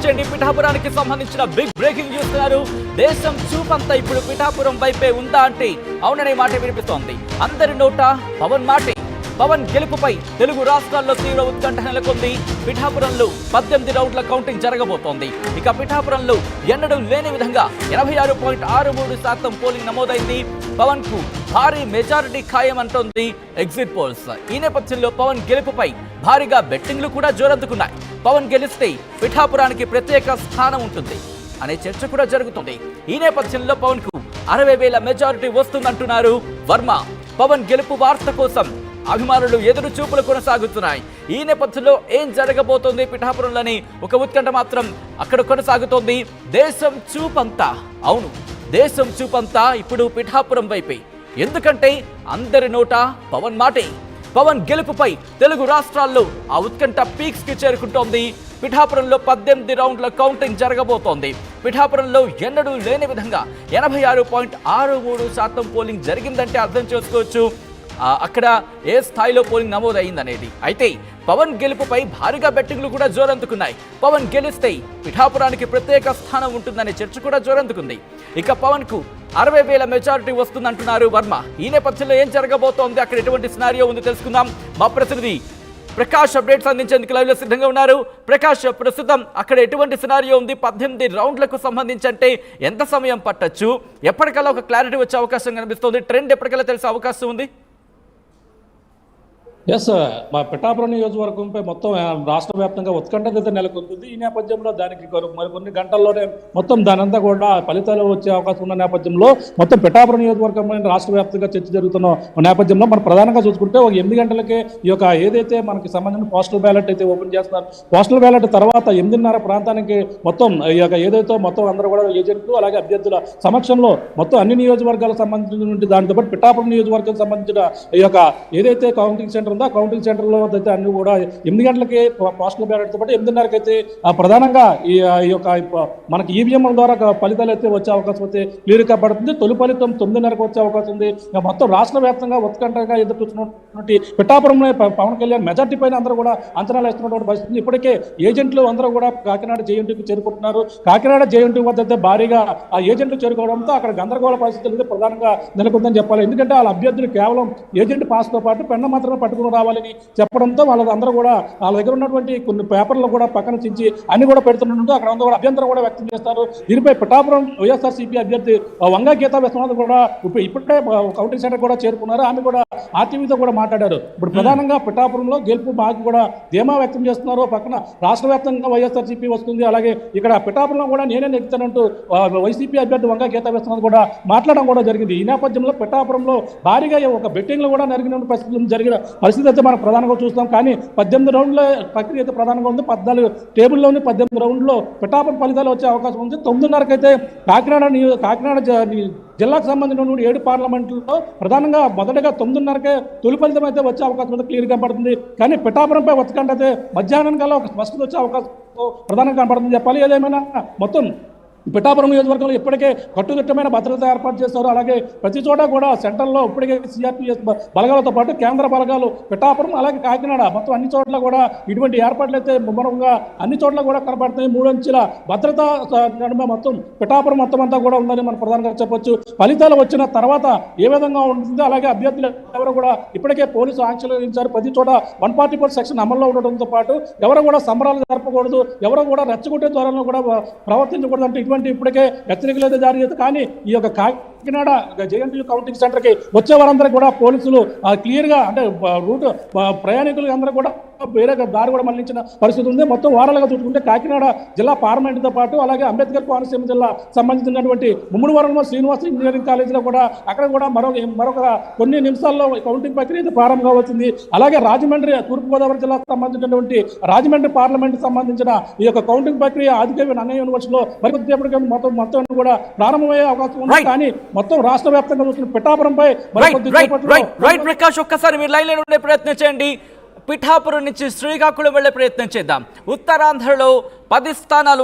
చేయండి. పిఠాపురానికి సంబంధించిన big breaking చూస్తున్నారు. దేశం చూపంతా ఇప్పుడు పిఠాపురం వైపే ఉందా అంటే అవుననే మాట వినిపిస్తోంది. అందరి నోట పవన్ మాటే. పవన్ గెలుపుపై తెలుగు రాష్ట్రాల్లో తీవ్ర ఉత్కంఠ నెలకొంది. పిఠాపురంలో 18 రౌండ్ల కౌంటింగ్ జరగబోతోంది. ఇక పిఠాపురంలో ఎన్నడూ లేని విధంగా 86.63% పోలింగ్ నమోదైంది. పవన్ కు భారీ మెజారిటీ ఖాయమంటోంది ఎగ్జిట్ పోల్స్. ఈ నేపథ్యంలో పవన్ గెలుపుపై భారీగా బెట్టింగ్లు కూడా జోరందుకున్నాయి. పవన్ గెలిస్తే పిఠాపురానికి ప్రత్యేక స్థానం ఉంటుంది అనే చర్చ కూడా జరుగుతుంది. ఈ నేపథ్యంలో పవన్ కు 60,000 మెజారిటీ వస్తుందంటున్నారు వర్మ. పవన్ గెలుపు వార్త కోసం అభిమానులు ఎదురు చూపులు కొనసాగుతున్నాయి. ఈ నేపథ్యంలో ఏం జరగబోతోంది పిఠాపురంలోని ఒక ఉత్కంఠ మాత్రం అక్కడ కొనసాగుతోంది. దేశం చూపంతా, అవును దేశం చూపంతా ఇప్పుడు పిఠాపురం వైపే. ఎందుకంటే అందరి నోట పవన్ మాటే. పవన్ గెలుపుపై తెలుగు రాష్ట్రాల్లో ఆ ఉత్కంఠ పీక్స్ కి చేరుకుంటోంది. పిఠాపురంలో 18 రౌండ్ల కౌంటింగ్ జరగబోతోంది. పిఠాపురంలో ఎన్నడూ లేని విధంగా 86.63% పోలింగ్ జరిగిందంటే అర్థం చేసుకోవచ్చు అక్కడ ఏ స్థాయిలో పోలింగ్ నమోదైందనేది. అయితే పవన్ గెలుపుపై భారీగా బెట్టింగ్లు కూడా జోరందుకున్నాయి. పవన్ గెలిస్తే పిఠాపురానికి ప్రత్యేక స్థానం ఉంటుందనే చర్చ కూడా జోరందుకుంది. ఇక పవన్ కు 60,000 మెజారిటీ వస్తుందంటున్నారు వర్మ. ఈ నేపథ్యంలో ఏం జరగబోతోంది, అక్కడ ఎటువంటి సినారియో ఉంది తెలుసుకుందాం. మా ప్రతినిధి ప్రకాష్ అప్డేట్స్ అందించేందుకు లైవ్ లో సిద్ధంగా ఉన్నారు. ప్రకాష్, ప్రస్తుతం అక్కడ ఎటువంటి సినారియో ఉంది? 18 రౌండ్లకు సంబంధించి అంటే ఎంత సమయం పట్టొచ్చు? ఎప్పటికల్లా ఒక క్లారిటీ వచ్చే అవకాశం కనిపిస్తుంది? ట్రెండ్ ఎప్పటికల్లా తెలిసే అవకాశం ఉంది? ఎస్, మా పిఠాపురం నియోజకవర్గంపై మొత్తం రాష్ట్ర వ్యాప్తంగా ఉత్కంఠ నెలకొంటుంది. ఈ నేపథ్యంలో దానికి మరికొన్ని గంటల్లోనే మొత్తం దానంతా కూడా ఫలితాలు వచ్చే అవకాశం ఉన్న నేపథ్యంలో మొత్తం పిఠాపురం నియోజకవర్గం రాష్ట్ర వ్యాప్తంగా చర్చ జరుగుతున్న నేపథ్యంలో మనం ప్రధానంగా చూసుకుంటే ఒక 8 గంటలకే ఈ యొక్క ఏదైతే మనకి సంబంధించిన పోస్టల్ బ్యాలెట్ అయితే ఓపెన్ చేస్తున్నారు. పోస్టల్ బ్యాలెట్ తర్వాత 8:30 ప్రాంతానికి మొత్తం ఈ యొక్క ఏదైతే మొత్తం అందరూ కూడా ఏజెంట్లు అలాగే అభ్యర్థుల సమక్షంలో మొత్తం అన్ని నియోజకవర్గాలకు సంబంధించిన దాంతో పాటు పిఠాపురం నియోజకవర్గానికి సంబంధించిన ఈ యొక్క ఏదైతే కౌంటింగ్ సెంటర్ కౌంటింగ్ సెంటర్ లో అయితే అన్ని కూడా 8 గంటలకి పోస్టల్ బ్యాలెట్తో పాటు 8:30కి అయితే ప్రధానంగా ఈ యొక్క మనకి ఈవీఎం ద్వారా ఫలితాలు అయితే వచ్చే అవకాశం అయితే క్లియర్ గా పడుతుంది. తొలి ఫలితం 9:30కి వచ్చే అవకాశం ఉంది. మొత్తం రాష్ట్ర వ్యాప్తంగా ఉత్కంఠగా ఎదురు చూస్తున్నటువంటి పిఠాపురంలో పవన్ కళ్యాణ్ మెజార్టీ పైన అందరూ కూడా అంచనాలు వేస్తున్నటువంటి పరిస్థితి. ఇప్పటికే ఏజెంట్లు అందరూ కూడా కాకినాడ జేఎన్టీకి చేరుకుంటున్నారు. కాకినాడ జేఎన్టీ వద్ద అయితే భారీగా ఆ ఏజెంట్లు చేరుకోవడంతో అక్కడ గందరగోళ పరిస్థితులు ప్రధానంగా నెలకొందని చెప్పాలి. ఎందుకంటే వాళ్ళ అభ్యర్థులు కేవలం ఏజెంట్ పాస్తో పాటు పెన్న మాత్రమే పట్టుకుని రావాలని చెప్పడంతో వాళ్ళందరూ కూడా వాళ్ళ దగ్గర ఉన్నటువంటి కొన్ని పేపర్లు కూడా పక్కన చించి అన్ని కూడా పెడుతుండటంతో అక్కడ అందరూ కూడా అభ్యంతరం కూడా వ్యక్తం చేస్తారు. దీనిపై పిఠాపురం వైఎస్ఆర్సీపీ అభ్యర్థి వంగా గీతా విశ్వనాథ్ కూడా ఇప్పుడే కౌంటింగ్ సెంటర్ కూడా చేరుకున్నారు. ఆమె కూడా ఆర్టీవీతో కూడా మాట్లాడారు. ఇప్పుడు ప్రధానంగా పిఠాపురంలో గెలుపు బాగా కూడా ధీమా వ్యక్తం చేస్తున్నారు. పక్కన రాష్ట్ర వ్యాప్తంగా వైఎస్ఆర్సీపీ వస్తుంది, అలాగే ఇక్కడ పిఠాపురంలో కూడా నేనే నెగ్గుతానంటూ వైసీపీ అభ్యర్థి వంగా గీతా విశ్వనాథ్ కూడా మాట్లాడడం కూడా జరిగింది. ఈ నేపథ్యంలో పిఠాపురంలో భారీగా ఒక బెట్టింగ్లు కూడా జరిగిన పరిస్థితులు జరిగిన పరిస్థితి అయితే మనం ప్రధానంగా చూస్తాం. కానీ 18 రౌండ్ల ప్రక్రియ అయితే ప్రధానంగా ఉంది. 14 టేబుల్లోని 18 రౌండ్లో పిఠాపురం ఫలితాలు వచ్చే అవకాశం ఉంది. 9:30కి అయితే కాకినాడ జిల్లాకు సంబంధించిన 7 పార్లమెంట్లో ప్రధానంగా మొదటగా 9:30కే తొలి ఫలితం అయితే వచ్చే అవకాశం అయితే క్లియర్ కనపడుతుంది. కానీ పిఠాపురంపై ఉత్కంఠ అయితే మధ్యాహ్నం కల్లా ఒక స్పష్టత వచ్చే అవకాశం ప్రధానంగా కనపడుతుంది చెప్పాలి. ఏదేమైనా మొత్తం పిఠాపురం నియోజకవర్గంలో ఇప్పటికే కట్టుదిట్టమైన భద్రత ఏర్పాటు చేస్తారు. అలాగే ప్రతి చోట కూడా సెంట్రల్లో ఇప్పటికే సిఆర్పిఎస్ బలగాలతో పాటు కేంద్ర బలగాలు పిఠాపురం అలాగే కాకినాడ మొత్తం అన్ని చోట్ల కూడా ఇటువంటి ఏర్పాట్లు అయితే ముమ్మరంగా అన్ని చోట్ల కూడా కనపడుతున్నాయి. 3 అంచెల భద్రత మొత్తం పిఠాపురం మొత్తం అంతా కూడా ఉందని మనం ప్రధానంగా చెప్పొచ్చు. ఫలితాలు వచ్చిన తర్వాత ఏ విధంగా ఉంటుంది, అలాగే అభ్యర్థులు ఎవరు కూడా ఇప్పటికే పోలీసు ఆంక్షలు విధించారు. ప్రతి చోట 144 సెక్షన్ అమల్లో ఉండడంతో పాటు ఎవరు కూడా సంబరాలు జరపకూడదు, ఎవరు కూడా రెచ్చగొట్టే ధోరణిలో కూడా ప్రవర్తించకూడదు అంటే ఇప్పటికే హెచ్చరికలు అయితే జారీ చేస్తారు. కానీ ఈ యొక్క కాకినాడ జేఎన్టీ కౌంటింగ్ సెంటర్కి వచ్చే వారందరూ కూడా పోలీసులు క్లియర్గా అంటే రూట్ ప్రయాణికులు అందరూ కూడా వేరే దారి కూడా మళ్లించిన పరిస్థితి ఉంది. మొత్తం వారాలుగా చూసుకుంటే కాకినాడ జిల్లా పార్లమెంట్తో పాటు అలాగే అంబేద్కర్ కోనసీమ జిల్లా సంబంధించినటువంటి ముమ్మడివరంలో శ్రీనివాస ఇంజనీరింగ్ కాలేజీలో కూడా అక్కడ కూడా మరొక కొన్ని నిమిషాల్లో కౌంటింగ్ ప్రక్రియ ప్రారంభం అవుతుంది. అలాగే రాజమండ్రి తూర్పుగోదావరి జిల్లాకు సంబంధించినటువంటి రాజమండ్రి పార్లమెంట్ సంబంధించిన ఈ యొక్క కౌంటింగ్ ప్రక్రియ ఆదికవి అన్నయ్య యూనివర్సిటీలో మరికొద్దిసేపటికి మొత్తం కూడా ప్రారంభమయ్యే అవకాశం ఉంది. కానీ మొత్తం రాష్ట్ర వ్యాప్తంగా చూస్తున్న పిఠాపురంపై ప్రకాష్ ఒక్కసారి మీరు లైన్ లో ఉండే ప్రయత్నం చేయండి. పిఠాపురం నుంచి శ్రీకాకుళం వెళ్లే ప్రయత్నం చేద్దాం. ఉత్తరాంధ్రలో 10 స్థానాలు